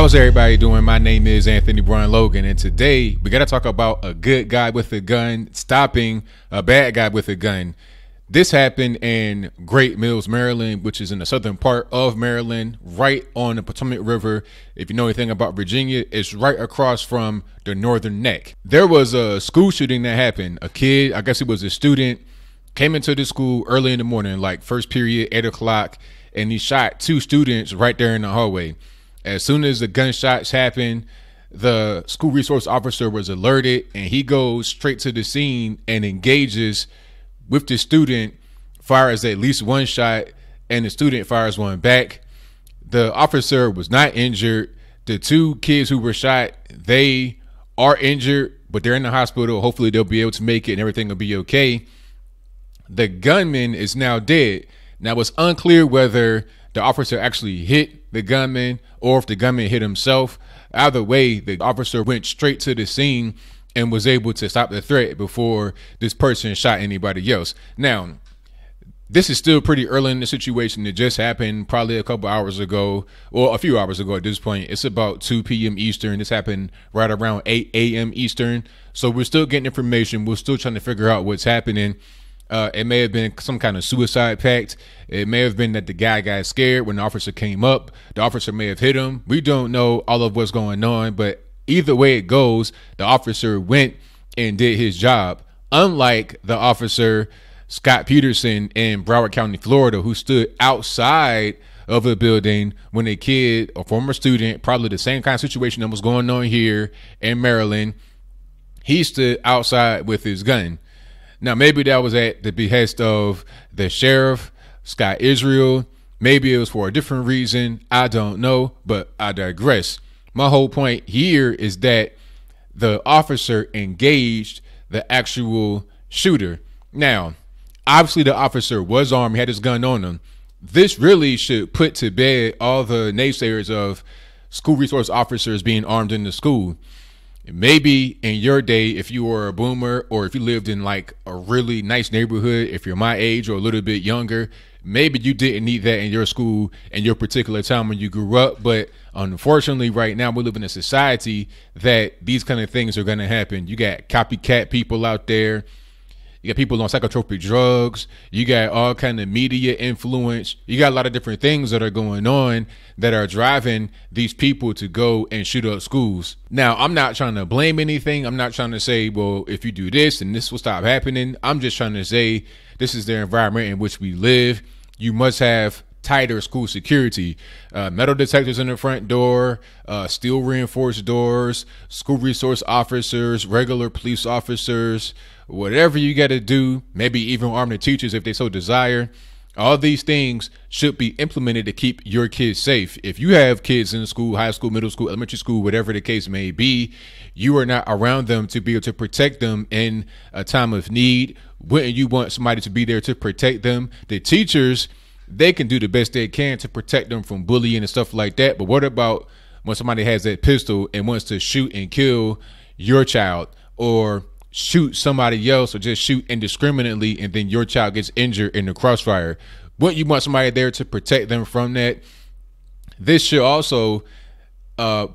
How's everybody doing? My name is Anthony Brian Logan, and today we got to talk about a good guy with a gun stopping a bad guy with a gun. This happened in Great Mills, Maryland, which is in the southern part of Maryland, right on the Potomac River. If you know anything about Virginia, it's right across from the Northern Neck. There was a school shooting that happened. A kid, I guess he was a student, came into the school early in the morning, like first period, 8 o'clock, and he shot 2 students right there in the hallway. As soon as the gunshots happened, the school resource officer was alerted, and he goes straight to the scene and engages with the student, fires at least one shot, and the student fires one back. The officer was not injured. The 2 kids who were shot, they are injured, but they're in the hospital. Hopefully they'll be able to make it and everything will be okay. The gunman is now dead. Now, it's unclear whether the officer actually hit the gunman or if the gunman hit himself. Either way, the officer went straight to the scene and was able to stop the threat before this person shot anybody else. Now, this is still pretty early in the situation. It just happened probably a couple hours ago, or a few hours ago at this point. It's about 2 p.m. Eastern. This happened right around 8 a.m. Eastern. So we're still getting information. We're still trying to figure out what's happening. It may have been some kind of suicide pact. It may have been that the guy got scared when the officer came up. The officer may have hit him. We don't know all of what's going on, but either way it goes, the officer went and did his job. Unlike the officer, Scott Peterson in Broward County, Florida, who stood outside of a building when a kid, a former student, probably the same kind of situation that was going on here in Maryland, he stood outside with his gun. Now, maybe that was at the behest of the sheriff, Scott Israel. Maybe it was for a different reason. I don't know, but I digress. My whole point here is that the officer engaged the actual shooter. Now, obviously the officer was armed. He had his gun on him. This really should put to bed all the naysayers of school resource officers being armed in the school. Maybe in your day, if you were a boomer or if you lived in like a really nice neighborhood, if you're my age or a little bit younger, maybe you didn't need that in your school in your particular time when you grew up. But unfortunately, right now, we live in a society that these kind of things are going to happen. You got copycat people out there. You got people on psychotropic drugs. You got all kind of media influence. You got a lot of different things that are going on that are driving these people to go and shoot up schools. Now, I'm not trying to blame anything. I'm not trying to say, well, if you do this and this will stop happening. I'm just trying to say this is the environment in which we live. You must have tighter school security, metal detectors in the front door, steel reinforced doors, school resource officers, regular police officers, whatever you got to do, maybe even arm the teachers if they so desire. All these things should be implemented to keep your kids safe. If you have kids in school, high school, middle school, elementary school, whatever the case may be, you are not around them to be able to protect them in a time of need. Wouldn't you want somebody to be there to protect them? The teachers, they can do the best they can to protect them from bullying and stuff like that. But what about when somebody has that pistol and wants to shoot and kill your child, or shoot somebody else, or just shoot indiscriminately, and then your child gets injured in the crossfire? Wouldn't you want somebody there to protect them from that? This should also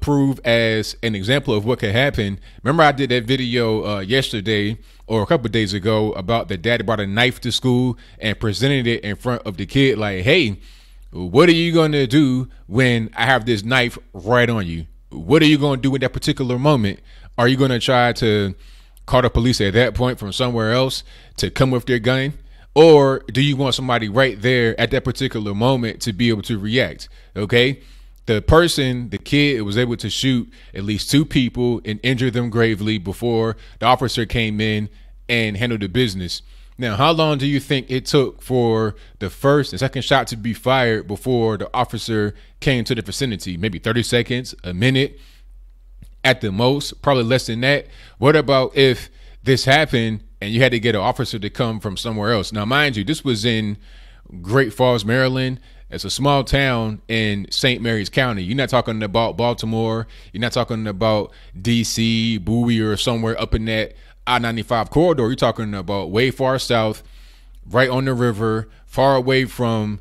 prove as an example of what could happen. Remember, I did that video yesterday or a couple of days ago about the dad brought a knife to school and presented it in front of the kid like, hey, what are you going to do when I have this knife right on you? What are you going to do in that particular moment? Are you going to try to call the police at that point from somewhere else to come with their gun? Or do you want somebody right there at that particular moment to be able to react? Okay. The person, the kid, was able to shoot at least 2 people and injure them gravely before the officer came in and handled the business. Now, how long do you think it took for the first and second shot to be fired before the officer came to the vicinity? Maybe 30 seconds, a minute at the most, probably less than that. What about if this happened and you had to get an officer to come from somewhere else? Now, mind you, this was in Great Falls, Maryland. It's a small town in St. Mary's County. You're not talking about Baltimore. You're not talking about D.C., Bowie, or somewhere up in that I-95 corridor. You're talking about way far south, right on the river, far away from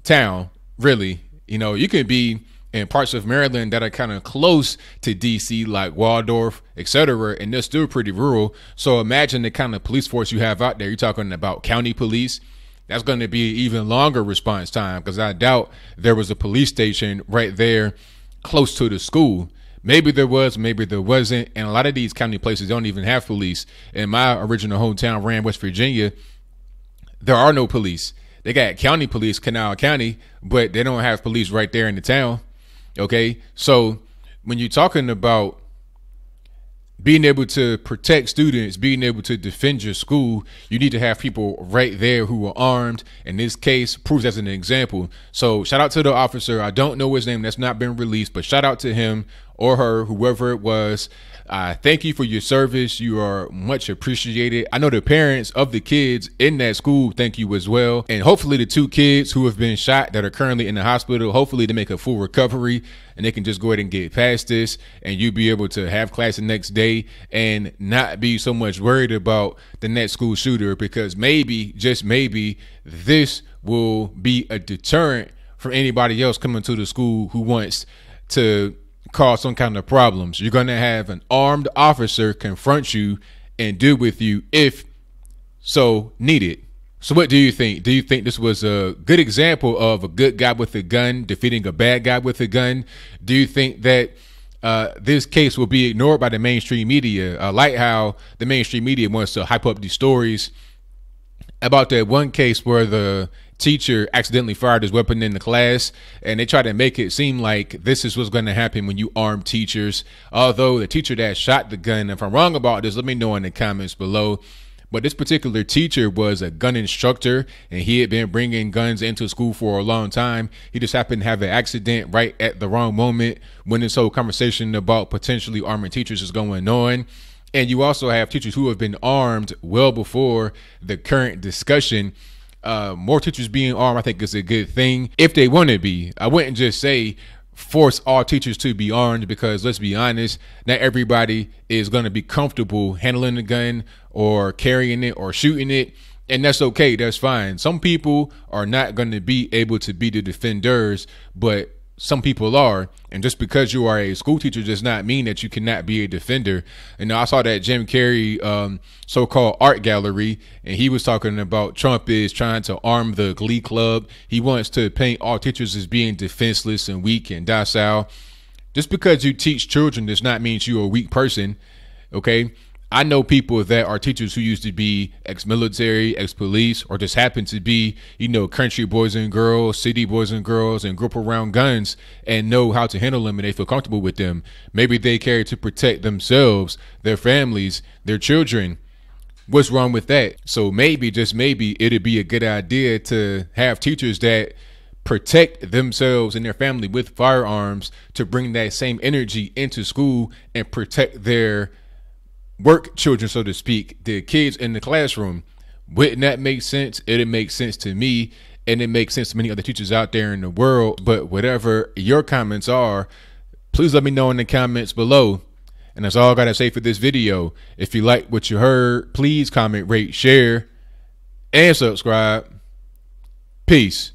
town, really. You know, you could be in parts of Maryland that are kind of close to DC, like Waldorf, etc., and they're still pretty rural. So imagine the kind of police force you have out there. You're talking about county police. That's going to be even longer response time, because I doubt there was a police station right there close to the school. Maybe there was, maybe there wasn't. And a lot of these county places don't even have police. In my original hometown, Rand, West Virginia, there are no police. They got county police, Kanawha County, but they don't have police right there in the town. Okay, so when you're talking about being able to protect students, being able to defend your school, you need to have people right there who are armed. In this case, proves as an example. So shout out to the officer. I don't know his name. That's not been released, but shout out to him or her, whoever it was. Thank you for your service. You are much appreciated. I know the parents of the kids in that school thank you as well. And hopefully the 2 kids who have been shot that are currently in the hospital, hopefully they make a full recovery and they can just go ahead and get past this, and you be able to have class the next day and not be so much worried about the next school shooter, because maybe, just maybe, this will be a deterrent for anybody else coming to the school who wants to cause some kind of problems. You're going to have an armed officer confront you and deal with you if so needed. So what do you think? Do you think this was a good example of a good guy with a gun defeating a bad guy with a gun? Do you think that this case will be ignored by the mainstream media? Like how the mainstream media wants to hype up these stories about that one case where the teacher accidentally fired his weapon in the class, and they try to make it seem like this is what's going to happen when you arm teachers. Although the teacher that shot the gun, if I'm wrong about this, let me know in the comments below. But this particular teacher was a gun instructor, and he had been bringing guns into school for a long time. He just happened to have an accident right at the wrong moment when this whole conversation about potentially arming teachers is going on. And you also have teachers who have been armed well before the current discussion. More teachers being armed, I think, is a good thing if they want to be. I wouldn't just say force all teachers to be armed, because let's be honest, not everybody is going to be comfortable handling a gun or carrying it or shooting it, and that's okay. That's fine. Some people are not going to be able to be the defenders, but some people are. And just because you are a school teacher does not mean that you cannot be a defender. And I saw that Jim Carrey so-called art gallery, and he was talking about Trump is trying to arm the Glee Club. He wants to paint all teachers as being defenseless and weak and docile. Just because you teach children does not mean you're a weak person. Okay, I know people that are teachers who used to be ex-military, ex-police, or just happen to be, you know, country boys and girls, city boys and girls, and grew up around guns and know how to handle them, and they feel comfortable with them. Maybe they carry to protect themselves, their families, their children. What's wrong with that? So maybe, just maybe, it'd be a good idea to have teachers that protect themselves and their family with firearms, to bring that same energy into school and protect their work children, so to speak, the kids in the classroom. Wouldn't that make sense? It'd make sense to me, and it makes sense to many other teachers out there in the world. But whatever your comments are, please let me know in the comments below. And that's all I gotta say for this video. If you like what you heard, please comment, rate, share, and subscribe. Peace.